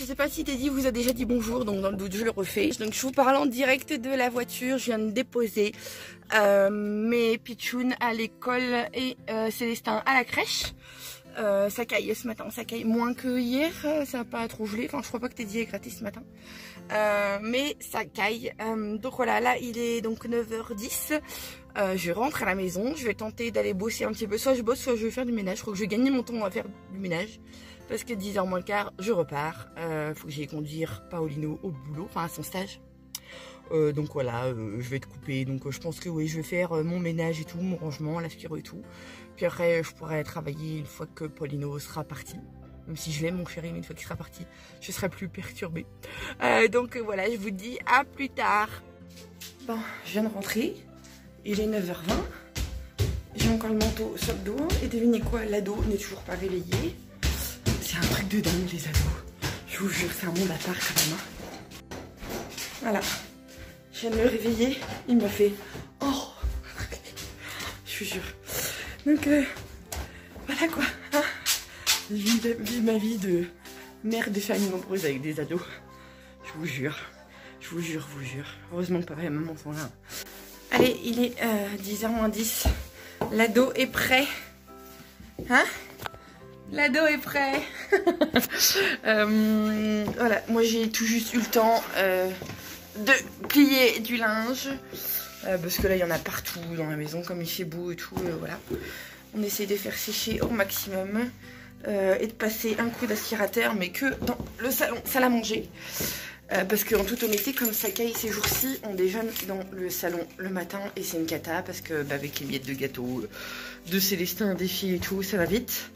sais pas si Teddy vous a déjà dit bonjour, donc dans le doute je le refais. Donc je vous parle en direct de la voiture, je viens de déposer mes pitchouns à l'école et Célestin à la crèche. Ça caille ce matin, ça caille moins que hier, ça n'a pas trop gelé, enfin je crois pas que Teddy ait gratté ce matin. Mais ça caille, donc voilà, là il est donc 9h10, je rentre à la maison, je vais tenter d'aller bosser un petit peu, soit je bosse soit je vais faire du ménage, je crois que je vais gagner mon temps à faire du ménage. Parce que 10h moins le quart, je repars. Faut que j'aille conduire Paolino au boulot, enfin à son stage. Donc voilà, je vais être coupée. Donc je pense que oui, je vais faire mon ménage et tout, mon rangement, l'aspiro et tout. Puis après, je pourrai travailler une fois que Paolino sera parti. Même si je l'aime, mon chéri, mais une fois qu'il sera parti, je serai plus perturbée. Donc voilà, je vous dis à plus tard. Bon, je viens de rentrer. Il est 9h20. J'ai encore le manteau sur le dos. Et devinez quoi, l'ado n'est toujours pas réveillé. C'est un truc de dingue les ados. Je vous jure, c'est un monde à part quand même. Hein. Voilà. Je viens de me réveiller. Il me fait oh. Je vous jure. Donc voilà quoi. Hein. Vive ma vie de mère de famille nombreuse avec des ados. Je vous jure. Je vous jure, vous jure. Heureusement que papa et maman sont là. Allez, il est 10h moins 10. L'ado est prêt. Hein? L'ado est prêt. Voilà, moi j'ai tout juste eu le temps de plier du linge. Parce que là il y en a partout dans la maison, comme il fait beau et tout. Voilà. On essaie de faire sécher au maximum. Et de passer un coup d'aspirateur, mais que dans le salon, salle à manger. Parce qu'en toute honnêteté, comme ça caille ces jours-ci, on déjeune dans le salon le matin. Et c'est une cata parce que avec les miettes de gâteau, de Célestin, des filles et tout, ça va vite.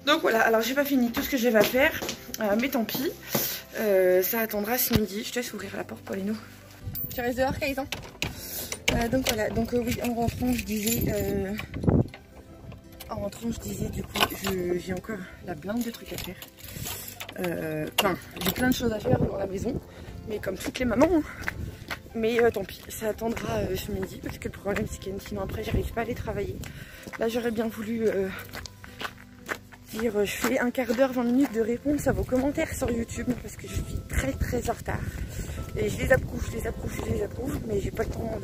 Donc voilà, alors j'ai pas fini tout ce que j'avais à faire, mais tant pis, ça attendra ce midi. Je te laisse ouvrir la porte, Paulino. Tu restes dehors, Caïsan. Donc voilà, donc oui, en rentrant, je disais, du coup, j'ai encore la blinde de trucs à faire. Enfin, j'ai plein de choses à faire dans la maison, mais comme toutes les mamans. Mais tant pis, ça attendra ce midi, parce que le problème c'est que sinon après j'arrive pas à aller travailler. Là j'aurais bien voulu... je fais un quart d'heure, 20 minutes de réponse à vos commentaires sur YouTube parce que je suis très en retard. Et je les approuve, mais j'ai pas le temps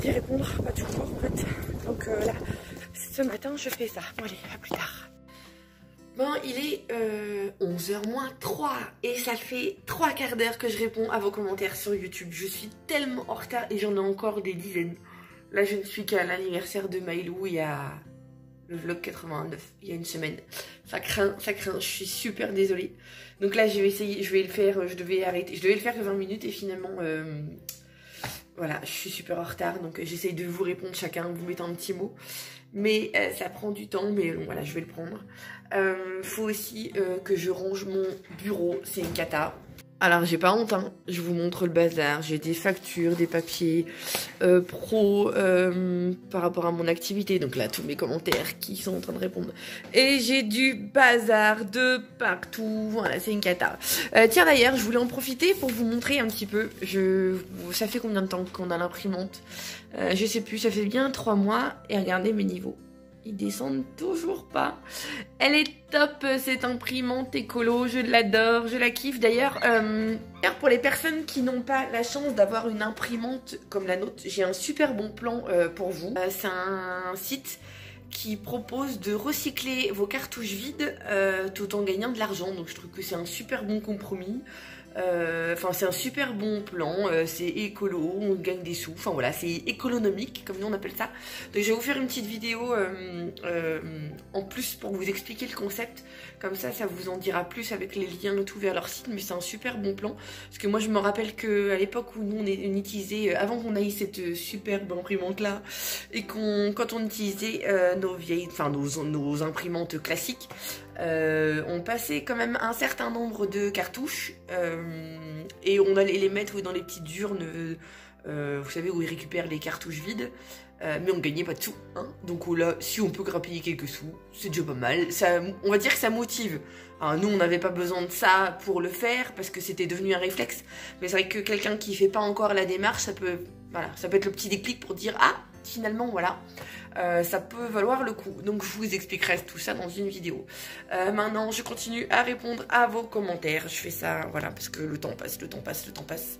d'y répondre, pas toujours en fait. Donc là, ce matin je fais ça. Bon allez, à plus tard. Bon, il est 11h moins 3 et ça fait 3 quarts d'heure que je réponds à vos commentaires sur YouTube. Je suis tellement en retard et j'en ai encore des dizaines. Là, je ne suis qu'à l'anniversaire de Maïlou, il y a... le vlog 89, il y a une semaine. Ça craint, je suis super désolée. Donc là je vais essayer, je vais le faire, je devais le faire que 20 minutes et finalement voilà, je suis super en retard. Donc j'essaye de vous répondre chacun, vous mettant un petit mot. Mais ça prend du temps, mais bon, voilà, je vais le prendre. Faut aussi que je range mon bureau, c'est une cata. Alors j'ai pas honte, hein. Je vous montre le bazar, j'ai des factures, des papiers pro par rapport à mon activité, donc là tous mes commentaires qui sont en train de répondre. Et j'ai du bazar de partout, voilà c'est une cata. Tiens d'ailleurs je voulais en profiter pour vous montrer un petit peu, ça fait combien de temps qu'on a l'imprimante? Je sais plus, ça fait bien 3 mois et regardez mes niveaux. Ils descendent toujours pas. Elle est top cette imprimante écolo, je l'adore, je la kiffe. D'ailleurs, pour les personnes qui n'ont pas la chance d'avoir une imprimante comme la nôtre, j'ai un super bon plan pour vous. C'est un site qui propose de recycler vos cartouches vides tout en gagnant de l'argent. Donc je trouve que c'est un super bon compromis. Enfin c'est un super bon plan, c'est écolo, on gagne des sous, enfin voilà c'est économique comme nous on appelle ça. Donc je vais vous faire une petite vidéo en plus pour vous expliquer le concept, comme ça vous en dira plus avec les liens et tout vers leur site. Mais c'est un super bon plan parce que moi je me rappelle qu'à l'époque où nous on utilisait, avant qu'on aille cette superbe imprimante là et quand on utilisait nos vieilles, enfin nos imprimantes classiques, on passait quand même un certain nombre de cartouches et on allait les mettre dans les petites urnes, vous savez, où ils récupèrent les cartouches vides, mais on gagnait pas de sous, hein. Donc là, si on peut grappiller quelques sous, c'est déjà pas mal. Ça, on va dire que ça motive. Alors, nous, on n'avait pas besoin de ça pour le faire parce que c'était devenu un réflexe. Mais c'est vrai que quelqu'un qui fait pas encore la démarche, ça peut être le petit déclic pour dire ah, finalement, voilà. ça peut valoir le coup. Donc je vous expliquerai tout ça dans une vidéo. Maintenant je continue à répondre à vos commentaires. Je fais ça, voilà, parce que le temps passe, le temps passe, le temps passe.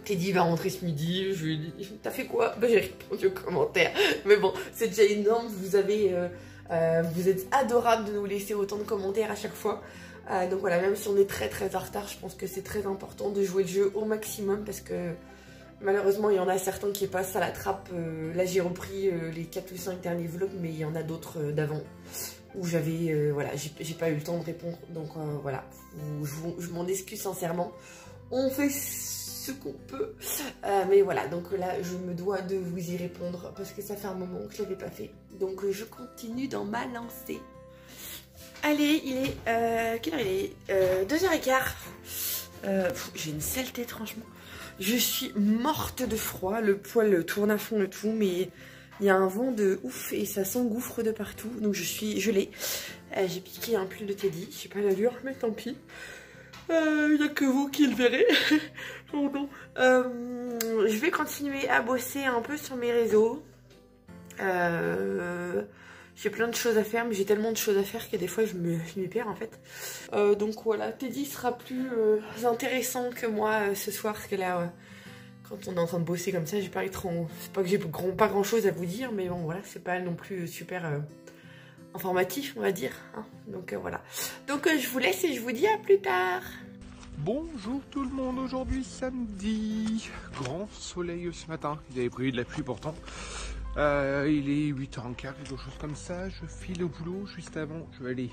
Teddy va rentrer ce midi, je lui ai dit, t'as fait quoi? Bah, j'ai répondu aux commentaires. Mais bon, c'est déjà énorme, vous êtes adorables de nous laisser autant de commentaires à chaque fois. Donc voilà, même si on est très en retard, je pense que c'est très important de jouer le jeu au maximum parce que malheureusement il y en a certains qui passent à la trappe. Là j'ai repris les 4 ou 5 derniers vlogs, mais il y en a d'autres d'avant où j'avais, voilà, j'ai pas eu le temps de répondre. Donc voilà, je m'en excuse sincèrement. On fait ce qu'on peut, mais voilà, donc là je me dois de vous y répondre parce que ça fait un moment que je l'avais pas fait. Donc je continue dans ma lancée. Allez, il est... quelle heure il est 2h15. J'ai une sale tête, franchement. Je suis morte de froid. Le poil tourne à fond le tout, mais il y a un vent de ouf et ça s'engouffre de partout. Donc je suis gelée. J'ai piqué un pull de Teddy. Je sais pas l'allure, mais tant pis. Il n'y a que vous qui le verrez. Oh non. Je vais continuer à bosser un peu sur mes réseaux. J'ai plein de choses à faire, mais j'ai tellement de choses à faire que des fois je m'y perds en fait. Donc voilà, Teddy sera plus intéressant que moi ce soir, parce que là, quand on est en train de bosser comme ça, j'ai pas c'est pas que j'ai pas grand chose à vous dire, mais bon voilà, c'est pas non plus super informatif, on va dire. Hein. Donc voilà. Donc je vous laisse et je vous dis à plus tard. Bonjour tout le monde, aujourd'hui samedi, grand soleil ce matin, il avait prévu de la pluie pourtant. Il est 8h15, quelque chose comme ça, je file au boulot juste avant, je vais aller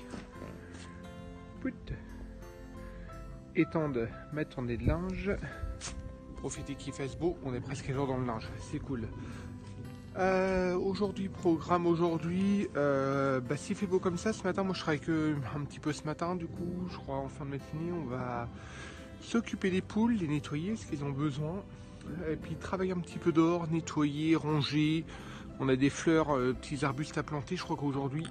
étendre ma tournée de linge, profiter qu'il fasse beau, on est presque à jour dans le linge, c'est cool. Aujourd'hui, programme aujourd'hui, s'il fait beau comme ça, ce matin, moi je travaille que un petit peu ce matin, du coup, je crois en fin de matinée, on va s'occuper des poules, les nettoyer, parce qu'ils ont besoin, et puis travailler un petit peu dehors, nettoyer, ranger. On a des fleurs, petits arbustes à planter. Je crois qu'aujourd'hui,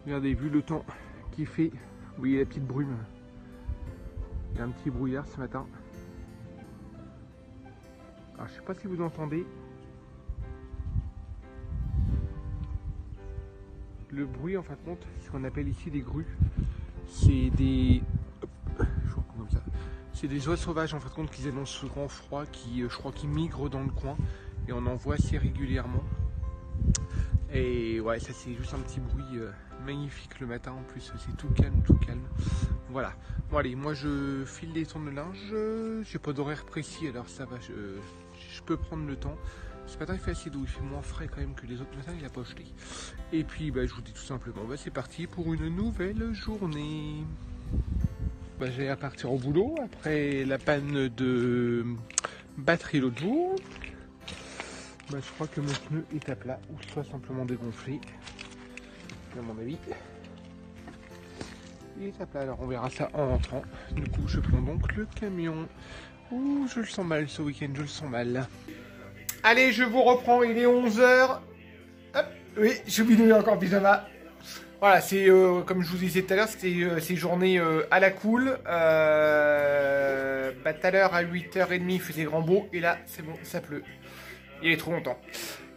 regardez, vu le temps qu'il fait, vous voyez la petite brume. Il y a un petit brouillard ce matin. Alors, je sais pas si vous entendez. Le bruit, en fin de compte, ce qu'on appelle ici des grues. C'est des... je reprends comme ça. C'est des oies sauvages, en fin de compte, qui annoncent ce grand froid, qui, je crois, qui migrent dans le coin. Et on en voit assez régulièrement. Et ouais, ça c'est juste un petit bruit magnifique le matin. En plus, c'est tout calme, tout calme. Voilà. Bon allez, moi je file des tours de linge. J'ai pas d'horaire précis, alors ça va, je peux prendre le temps. Ce matin il fait assez doux, il fait moins frais quand même que les autres matins, il a pas jeté. Et puis je vous dis tout simplement, c'est parti pour une nouvelle journée. J'ai à partir au boulot après la panne de batterie l'autre jour. Je crois que mon pneu est à plat ou soit simplement dégonflé. À mon avis, il est à plat. Alors on verra ça en rentrant. Du coup, je prends donc le camion. Ouh, je le sens mal ce week-end, je le sens mal. Allez, je vous reprends, il est 11h. Hop, oui, j'ai oublié encore pyjama. Voilà, c'est comme je vous disais tout à l'heure, c'était ces journées à la cool. Tout à l'heure à 8h30, il faisait grand beau. Et là, c'est bon, ça pleut. Il y avait trop longtemps.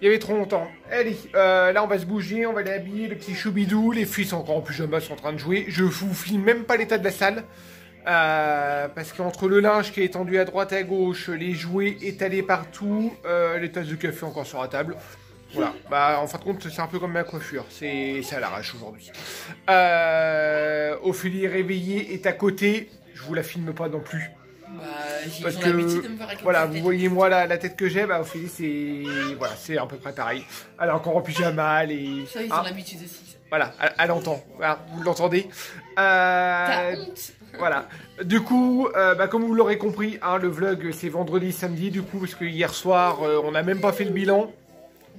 Il y avait trop longtemps. Allez, là on va se bouger, on va aller habiller le petit choubidou. Les filles sont encore en pyjama, sont en train de jouer. Je vous filme même pas l'état de la salle. Parce qu'entre le linge qui est étendu à droite et à gauche, les jouets étalés partout, les tasses de café encore sur la table. Voilà, en fin de compte, c'est un peu comme ma coiffure. C'est à l'arrache aujourd'hui. Ophélie est réveillée, est à côté. Je vous la filme pas non plus. Parce que, voilà, vous voyez moi la tête que j'ai, Ophélie c'est à peu près pareil. Elle est encore en pyjama, elle est... Ça, ils ont l'habitude aussi. Voilà, elle entend, voilà, vous l'entendez. T'as honte. Voilà, du coup, comme vous l'aurez compris, le vlog c'est vendredi, samedi, du coup, parce que hier soir, on n'a même pas fait le bilan.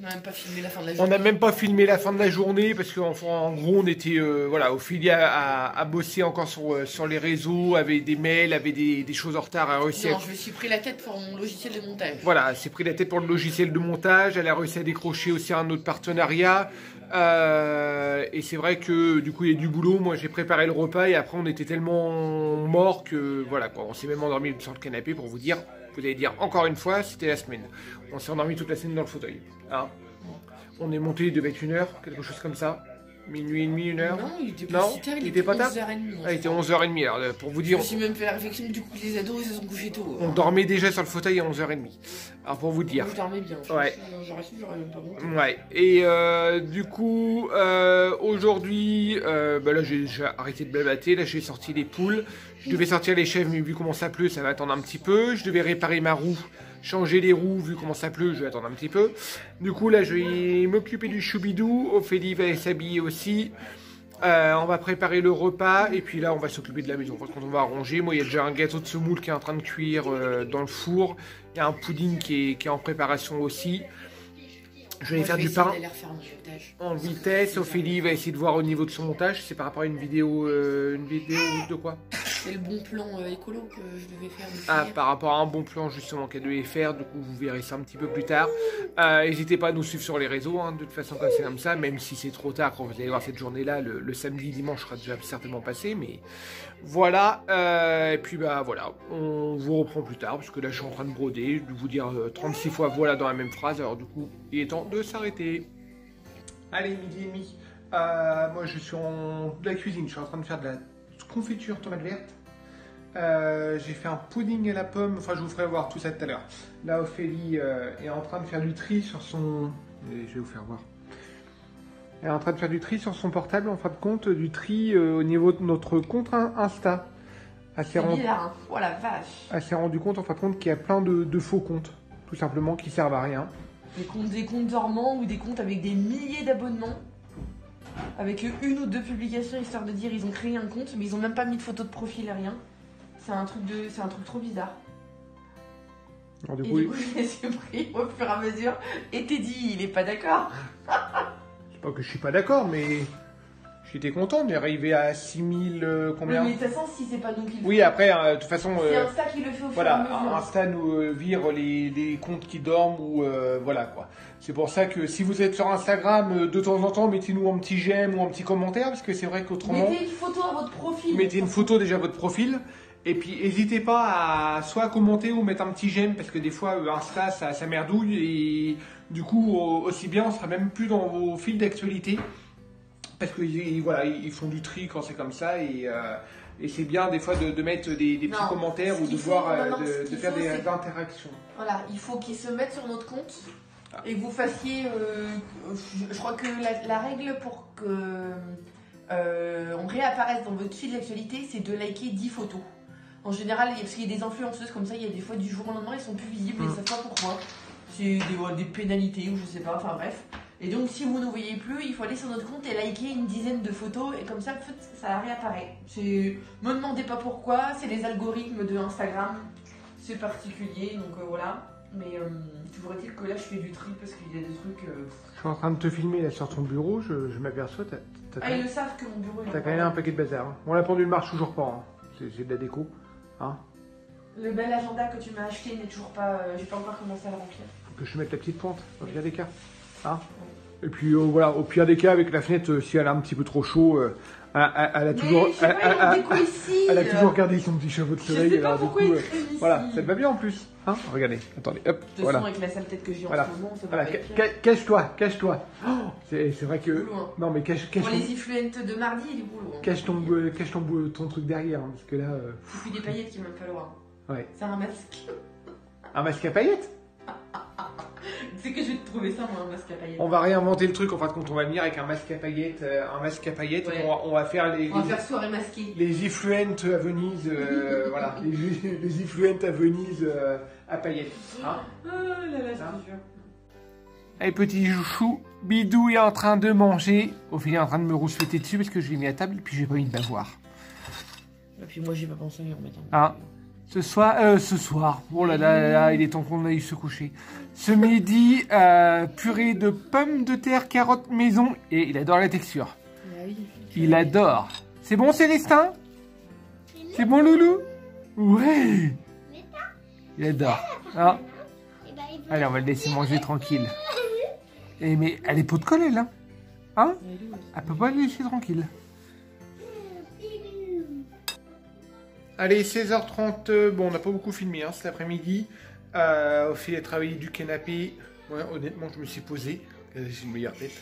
On n'a même pas filmé la fin de la journée. On n'a même pas filmé la fin de la journée parce qu'en gros on était Ophélie a bossé encore sur les réseaux, avait des mails, avait des choses en retard. Je me suis pris la tête pour mon logiciel de montage. Voilà, elle s'est pris la tête pour le logiciel de montage. Elle a réussi à décrocher aussi un autre partenariat. Et c'est vrai que du coup il y a du boulot, moi j'ai préparé le repas et après on était tellement morts que voilà quoi, on s'est même endormi sur le canapé pour vous dire, vous allez dire encore une fois, c'était la semaine. On s'est endormi toute la semaine dans le fauteuil. Hein, on est monté, il devait être 1h, quelque chose comme ça. Minuit et demi, 1h. Non, il était pas si tard, il était pas tard. 11h30. Ah, il était 11h30, alors pour vous dire. Je me suis même fait la réflexion que du coup les ados ils se sont couchés tôt. On dormait déjà sur le fauteuil à 11h30. Alors pour vous dire. Moi, je dormais bien. Ouais. J'aurais même pas monté. Ouais. Et du coup, aujourd'hui, bah là j'ai arrêté de blablater. Là j'ai sorti les poules. Je devais sortir les chèvres, mais vu comment ça pleut, ça va attendre un petit peu. Je devais réparer ma roue. Changer les roues, vu comment ça pleut, je vais attendre un petit peu. Du coup, là, je vais m'occuper du choubidou. Ophélie va s'habiller aussi. On va préparer le repas. Et puis là, on va s'occuper de la maison. Quand on va ranger, moi, il y a déjà un gâteau de semoule qui est en train de cuire dans le four. Il y a un pudding qui est en préparation aussi. Je vais faire du pain en vitesse. Ophélie va essayer de voir au niveau de son montage. C'est par rapport à une vidéo de quoi? C'est le bon plan écolo que je devais faire. Ah, par rapport à un bon plan justement qu'elle devait faire, du coup vous verrez ça un petit peu plus tard. N'hésitez pas à nous suivre sur les réseaux, hein, de toute façon quand c'est comme ça, même si c'est trop tard quand vous allez voir cette journée-là, le samedi, dimanche sera déjà certainement passé, mais voilà. Et puis bah voilà, on vous reprend plus tard, parce que là je suis en train de broder, de vous dire 36 fois voilà dans la même phrase, alors du coup il est temps de s'arrêter. Allez, midi et demi. Moi je suis en la cuisine, je suis en train de faire de la confiture tomate verte. J'ai fait un pudding à la pomme, enfin je vous ferai voir tout ça tout à l'heure. Là Ophélie est en train de faire du tri sur son... Je vais vous faire voir. Elle est en train de faire du tri sur son portable, en fin de compte, du tri au niveau de notre compte Insta. Elle s'est rendu compte en fin de compte qu'il y a plein de faux comptes, tout simplement, qui servent à rien. Des comptes dormants ou des comptes avec des milliers d'abonnements. Avec une ou deux publications histoire de dire ils ont créé un compte mais ils ont même pas mis de photo de profil, rien. C'est un truc trop bizarre. Alors, du et coup, du coup je les ai pris au fur et à mesure et t'es dit il est pas d'accord. C'est pas que je suis pas d'accord mais j'étais content d'arriver à 6000 combien. Oui, mais de toute façon si c'est pas nous qui le Oui, après de toute façon c'est Insta qui le fait au fur et voilà, à mesure. Insta nous vire les comptes qui dorment ou voilà quoi. C'est pour ça que si vous êtes sur Instagram, de temps en temps, mettez-nous un petit j'aime ou un petit commentaire, parce que c'est vrai qu'autrement... Mettez une photo à votre profil. Mettez une photo déjà à votre profil, et puis n'hésitez pas à soit commenter ou mettre un petit j'aime, parce que des fois Insta ça merdouille, et du coup aussi bien on sera même plus dans vos fils d'actualité, parce que voilà, ils font du tri quand c'est comme ça, et c'est bien des fois de mettre des petits commentaires ou de faire des interactions. Voilà, il faut qu'ils se mettent sur notre compte. Et que vous fassiez, je crois que la règle pour que on réapparaisse dans votre fil d'actualité, c'est de liker 10 photos. En général, parce qu'il y a des influenceuses comme ça, il y a des fois du jour au lendemain, ils sont plus visibles et ils savent pas pourquoi. C'est des pénalités ou je sais pas, enfin bref. Et donc si vous ne nous voyez plus, il faut aller sur notre compte et liker une dizaine de photos et comme ça, ça réapparaît. Me demandez pas pourquoi, c'est les algorithmes de Instagram, c'est particulier, donc voilà. Mais toujours est-il que là je fais du tri parce qu'il y a des trucs... Je suis en train de te filmer là sur ton bureau, je m'aperçois, ils le savent que mon bureau est... T'as quand même un paquet de bazar. Hein. Bon, la pendule marche toujours pas, hein. C'est de la déco. Hein. Le bel agenda que tu m'as acheté n'est toujours pas... j'ai pas encore commencé à le remplir. Faut que je mette la petite pointe, au pire des cas. Hein. Et puis voilà, au pire des cas, avec la fenêtre, si elle a un petit peu trop chaud... elle a toujours, elle a toujours gardé son petit chapeau de soleil. Je sais pas pourquoi il traîne ici. Voilà, ça te va bien en plus. Hein, regardez, attendez, hop, de toute voilà. façon, avec la sale tête que j'ai en ce moment, ça va voilà. pas être pire. Cache-toi, cache-toi. Oh, c'est vrai que... Loin. Non mais cache Pour les influentes de mardi, il est boulot. Hein. Cache ton truc derrière, hein, parce que là... Foufou des paillettes qu'il va me falloir. Ouais. C'est un masque. Un masque à paillettes? Tu sais que je vais te trouver ça, moi, un masque à paillettes. On va réinventer le truc, en fin de compte, on va venir avec un masque à paillettes, ouais. On va faire soirée masquée. Les influentes à Venise, voilà, les influentes à Venise à paillettes. Hein, oh là là, je te jure. Allez, petit chouchou, Bidou est en train de manger. Ophélie est en train de me rouspéter dessus parce que je l'ai mis à table et puis j'ai pas envie de la voir. Et puis moi, j'ai pas pensé à y remettre. Ah. Ce soir, oh là là, il est temps qu'on aille se coucher. Ce midi, purée de pommes de terre, carottes maison, et il adore la texture. Il adore. C'est bon, Célestin? C'est bon, Loulou? Ouais. Il adore. Ah. Allez, on va le laisser manger tranquille. Et mais elle est pot de colle, elle, hein? Hein? Elle peut pas le laisser tranquille. Allez, 16h30, bon, on n'a pas beaucoup filmé cet après-midi. Ophélie a travaillé du canapé. Ouais, honnêtement, je me suis posé. J'ai une meilleure tête.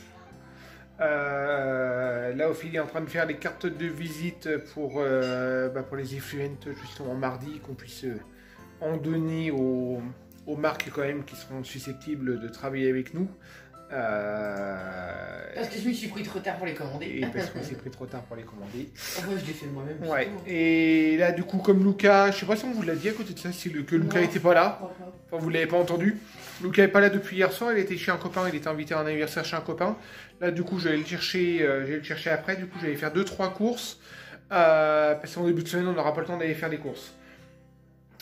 Là, Ophélie est en train de faire les cartes de visite pour les effluentes, justement, mardi, qu'on puisse en donner aux marques quand même qui seront susceptibles de travailler avec nous. Parce que je me suis pris trop tard pour les commander. Et parce qu'on s'est pris trop tard pour les commander. Moi, je l'ai fait moi-même. Ouais. Et là, du coup, comme Lucas, je sais pas si on vous l'a dit à côté de ça, que Lucas n'était pas là. Enfin, vous l'avez pas entendu. Lucas n'est pas là depuis hier soir. Il était chez un copain. Il était invité à un anniversaire chez un copain. Là, du coup, j'allais le chercher. Après. Du coup, j'allais faire 2-3 courses. Parce qu'en début de semaine, on n'aura pas le temps d'aller faire des courses.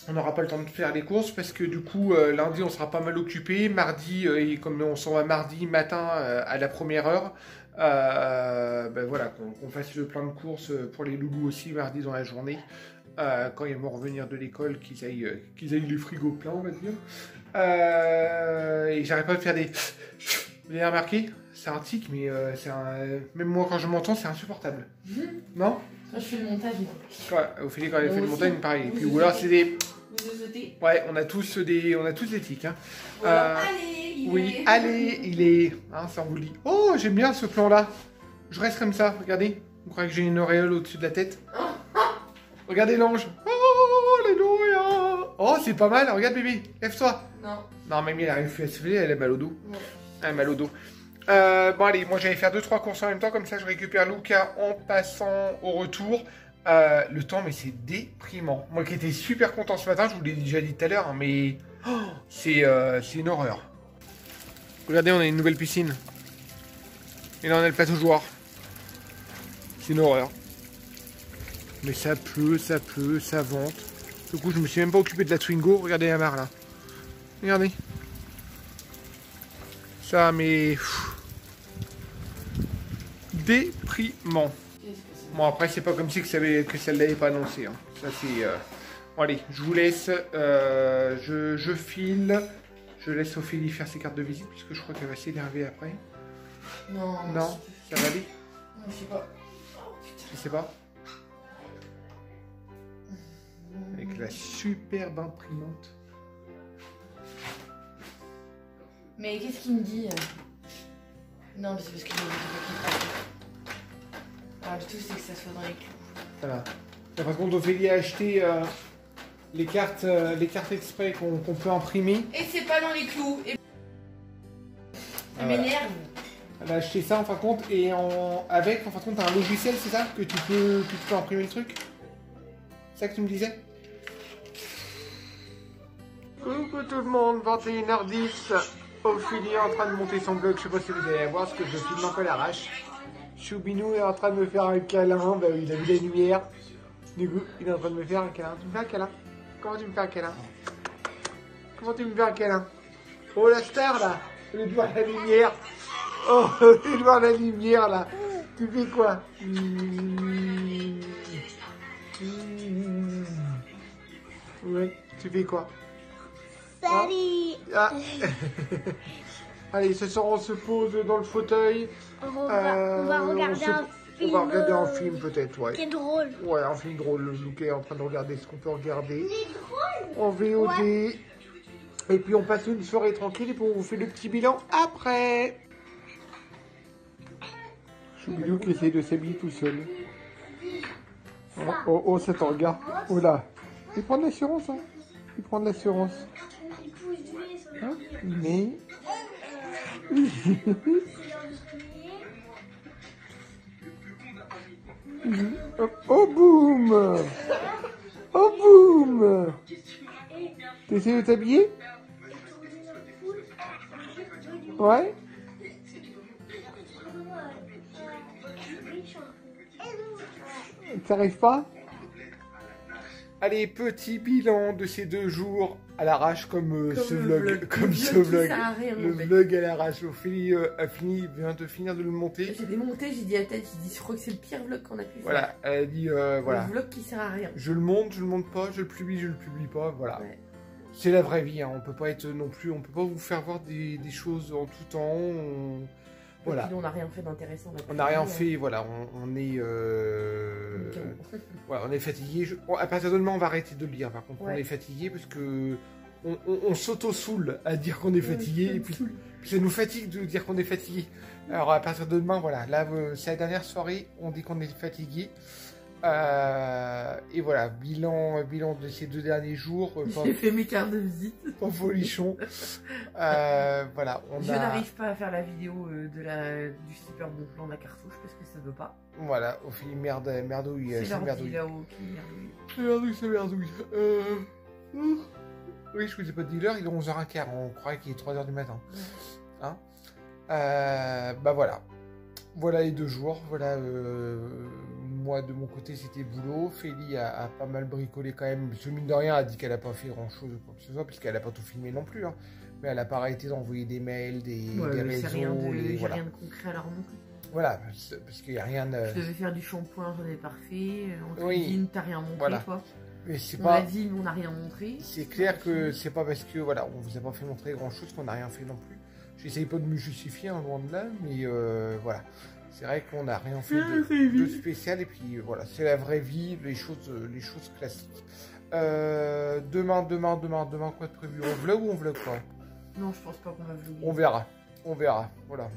On n'aura pas le temps de faire les courses parce que du coup, lundi, on sera pas mal occupé. Mardi, et comme on s'en va mardi matin à la première heure, voilà, qu'on fasse le plein de courses pour les loulous aussi mardi dans la journée. Quand ils vont revenir de l'école, qu'ils aillent les frigos pleins, on va dire. Et j'arrête pas de faire des... Vous avez remarqué? C'est un tic, mais même moi, quand je m'entends, c'est insupportable. Non? Quand je fais le montage. Ouais, Ophélie, quand elle fait le montage, pareil. Et puis, ou alors, c'est des... Ouais, on a tous des tics. Hein. Allez, il est... Hein, ça on vous le dit. Oh, j'aime bien ce plan-là. Je reste comme ça, regardez. Vous croyez que j'ai une auréole au-dessus de la tête? Regardez l'ange. Oh, alléluia. Oh, c'est pas mal. Regarde, bébé. Lève-toi. Non, Mamie, elle arrive à se lever, elle a mal au dos. Ouais. Elle a mal au dos. Bon, allez, moi, j'allais faire 2-3 courses en même temps. Comme ça, je récupère Lucas en passant au retour. Le temps, mais c'est déprimant. Moi qui étais super content ce matin, je vous l'ai déjà dit tout à l'heure, mais c'est une horreur. Regardez, on a une nouvelle piscine. Et là, on a le plateau joueur. C'est une horreur. Mais ça pleut, ça vente. Du coup, je me suis même pas occupé de la Twingo. Regardez la mare là. Regardez. Ça, mais... déprimant. Bon, après, c'est pas comme si que ça ne l'avait pas annoncé. Hein. Ça, c'est... Bon, allez, je vous laisse. Je file. Je laisse Ophélie faire ses cartes de visite, puisque je crois qu'elle va s'énerver après. Non. Non, ça va aller? Non, je sais pas. Je sais pas. Avec la superbe imprimante. Mais qu'est-ce qu'il me dit? Non, mais c'est parce que j'ai dit le tout, c'est que ça soit dans les clous. Voilà. Par contre, Ophélie a acheté les cartes exprès qu'on peut imprimer. Et c'est pas dans les clous. Et... Ça m'énerve. Elle a acheté ça en fin de compte et avec en fin de compte t'as un logiciel, c'est ça, que tu peux imprimer le truc. C'est ça que tu me disais? Coucou tout le monde, 21h10. Ophélie est en train de monter son blog. Je sais pas si vous allez voir ce que je filme un peu à l'arrache. Choubinou est en train de me faire un câlin, bah oui, il a vu la lumière. Du coup, il est en train de me faire un câlin. Tu me fais un câlin? Comment tu me fais un câlin? Comment tu me fais un câlin? Oh la star là, au lieu de voir la lumière. Oh, au lieu de voir la lumière là. Tu fais quoi? Ouais, tu fais quoi? Salut. Ah. Allez, ce soir on se pose dans le fauteuil. On va regarder un film. On va regarder un film peut-être, ouais. Qui est drôle. Ouais, un film drôle. Le Lucas est en train de regarder ce qu'on peut regarder. C'est drôle. En VOD. Ouais. Et puis on passe une soirée tranquille et puis on vous fait le petit bilan après. Choubilou qui essaie de s'habiller tout seul. Oh, ça t'en regarde. Oh là. Il prend de l'assurance, hein. Il prend de l'assurance. Hein? Mais... Oh boum! Oh boum! T'essayes de t'habiller? Ouais? T'arrives pas? Allez, petit bilan de ces 2 jours à l'arrache comme ce vlog. Comme ce vlog. Le vlog à l'arrache. Ophélie vient de finir de le monter. J'ai démonté, j'ai dit à tête, je crois que c'est le pire vlog qu'on a pu faire. Voilà, elle a dit voilà. Le vlog qui sert à rien. Je le monte pas, je le publie pas, voilà. Ouais. C'est la vraie vie, hein. On peut pas être non plus, on peut pas vous faire voir des choses en tout temps. Voilà. Et puis, on n'a rien fait d'intéressant. On n'a rien fait, voilà, on est... voilà, on est fatigué. À partir de demain, on va arrêter de le lire. Par contre, on est fatigué parce que on s'auto-soule à dire qu'on est fatigué. Et puis ça nous fatigue de dire qu'on est fatigué. Alors, à partir de demain, voilà, là, c'est la dernière soirée, on dit qu'on est fatigué. Et voilà, bilan de ces 2 derniers jours. J'ai fait mes cartes de visite. Pas folichon. Voilà, Je n'arrive pas à faire la vidéo du super bon plan de la cartouche parce que ça veut pas. Voilà, Ophélie merdouille. C'est l'ordi là-haut qui merdouille. C'est merdouille. Oui, je vous ai pas dit l'heure, il est 11h15, on croirait qu'il est 3h du matin. Hein bah voilà. Voilà les 2 jours, voilà, moi de mon côté c'était boulot, Félie a pas mal bricolé quand même, parce que mine de rien elle a dit qu'elle a pas fait grand chose ou quoi que ce soit, puisqu'elle a pas tout filmé non plus, hein. Mais elle a pas arrêté d'envoyer des mails, des réseaux, rien de voilà. rien de concret alors non plus. Voilà, parce qu'il n'y a rien de... Je devais faire du shampoing, j'en ai pas refait, en cuisine t'as rien montré voilà. toi. Mais c'est on pas... l'a dit mais on n'a rien montré. C'est clair que c'est pas parce que, voilà, on vous a pas fait montrer grand chose qu'on n'a rien fait non plus. J'essaye pas de me justifier, hein, loin de là, mais voilà. C'est vrai qu'on n'a rien fait de spécial, et puis voilà, c'est la vraie vie, les choses classiques. Demain, quoi de prévu? On vlog ou on vlog pas? Non, je pense pas qu'on va vlogger. On verra, voilà.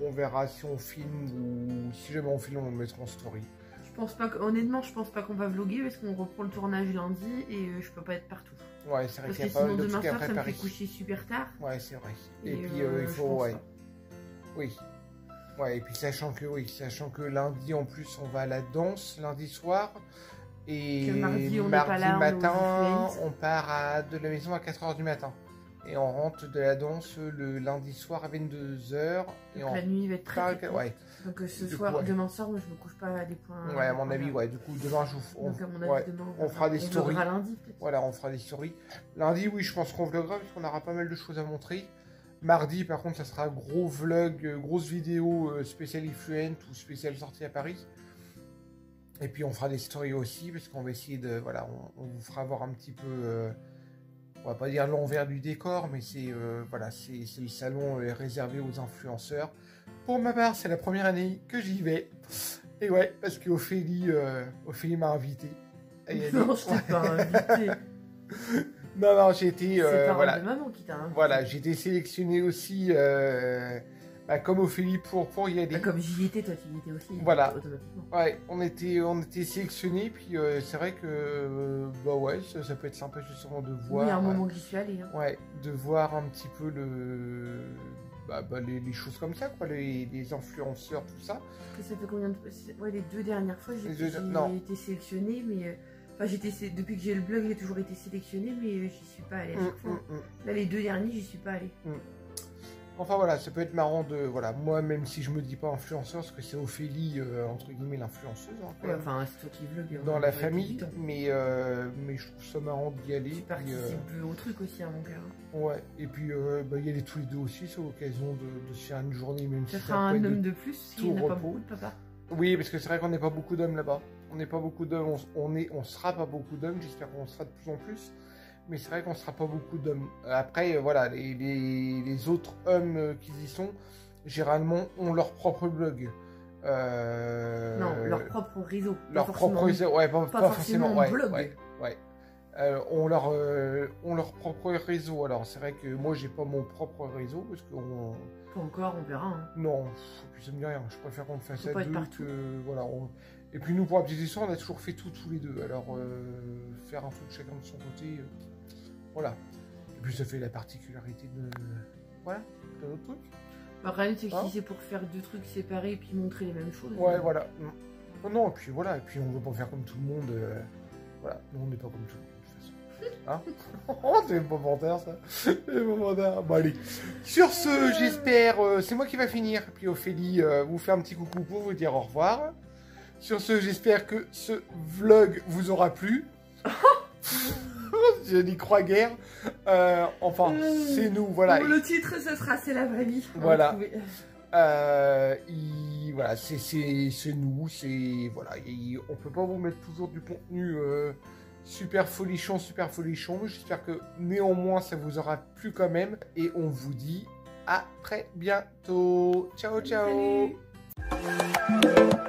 On verra si on filme, ou si jamais on filme, on le mettra en story. Honnêtement, je pense pas qu'on va vlogger parce qu'on reprend le tournage lundi et je peux pas être partout. Ouais, c'est vrai qu'il y a pas pas mal de demain trucs à soir, ça me fait préparer. coucher super tard. Ouais, c'est vrai. Et puis il faut, oui. Ouais, et puis sachant que lundi en plus on va à la danse lundi soir, et mardi, mardi matin on part de la maison à 4h du matin. Et on rentre de la danse le lundi soir à 22h. Et la nuit va être très courte. Ouais. Donc demain soir, moi je me couche pas à des points. Ouais, à mon avis, ouais. Du coup, demain, on fera des stories. Lundi, voilà, on fera des stories. Lundi, oui, je pense qu'on vloggera parce qu'on aura pas mal de choses à montrer. Mardi, par contre, ça sera gros vlog, grosse vidéo spéciale Influent ou spéciale sortie à Paris. Et puis on fera des stories aussi parce qu'on va essayer de, voilà, on vous fera voir un petit peu. On va pas dire l'envers du décor, mais c'est voilà, c'est le salon réservé aux influenceurs. Pour ma part, c'est la première année que j'y vais. Et ouais, parce qu'Ophélie m'a invité. Non, je t'ai pas invité. Non, j'ai été... c'est voilà, de maman qui t'a invité. Voilà, j'ai été sélectionné aussi, comme Ophélie, pour y aller. Bah, comme j'y étais, toi tu y étais aussi. Voilà. Automatiquement. Ouais, on était sélectionnés, puis c'est vrai que bah ouais, ça peut être sympa justement de voir. Oui, à un moment que j'y suis allée. Hein. Ouais, de voir un petit peu les choses comme ça, quoi, les influenceurs, tout ça. Ça fait combien de... Ouais, les 2 dernières fois, j'ai été sélectionnée, mais... Enfin, depuis que j'ai le blog, j'ai toujours été sélectionnée, mais j'y suis pas allée à chaque fois. Là, les 2 derniers, j'y suis pas allée. Enfin voilà, ça peut être marrant de... Voilà, moi, même si je me dis pas influenceur, parce que c'est Ophélie, entre guillemets, l'influenceuse. Hein, ouais, enfin, c'est toi qui vlog. Dans la famille, mais je trouve ça marrant d'y aller. Tu participes au truc aussi, à mon cœur. Ouais, et puis y aller tous les 2 aussi, c'est l'occasion de se faire une journée, même ça si fera un homme de plus, s'il n'y en a pas beaucoup de papa. Oui, parce que c'est vrai qu'on n'est pas beaucoup d'hommes là-bas. On n'est pas beaucoup d'hommes, on sera pas beaucoup d'hommes, j'espère qu'on sera de plus en plus. Mais c'est vrai qu'on sera pas beaucoup d'hommes. Après, voilà, les autres hommes qui y sont, généralement, ont leur propre blog. Non, leur propre réseau. Leur propre réseau, ouais, pas forcément blog. Ouais. Ont leur propre réseau. Alors, c'est vrai que moi, j'ai pas mon propre réseau, parce qu'on... Pas encore, on verra. Hein. Non, puis ça me dit rien. Je préfère qu'on le fasse à 2 que... Voilà, Et puis nous, pour la petite histoire, on a toujours fait tout tous les 2. Alors, faire un truc chacun de son côté... Voilà. Et puis ça fait la particularité de... Voilà, d'un autre truc. Bah, rien, c'est que si c'est pour faire 2 trucs séparés et puis montrer les mêmes choses. Ouais, voilà. Non, et puis voilà, et puis on veut pas faire comme tout le monde. Voilà, nous on n'est pas comme tout le monde, de toute façon. Hein? C'est pas menteur, ça. C'est pas menteur. Bon, allez. Sur ce, j'espère... c'est moi qui va finir. Puis Ophélie vous fait un petit coucou pour vous dire au revoir. Sur ce, j'espère que ce vlog vous aura plu. Je n'y crois guère. Enfin, c'est nous, voilà. Le titre, ce sera C'est la vraie vie. Voilà. Voilà, c'est nous, c'est... Voilà, on peut pas vous mettre toujours du contenu super folichon. J'espère que néanmoins, ça vous aura plu quand même. Et on vous dit à très bientôt. Ciao, ciao. Salut.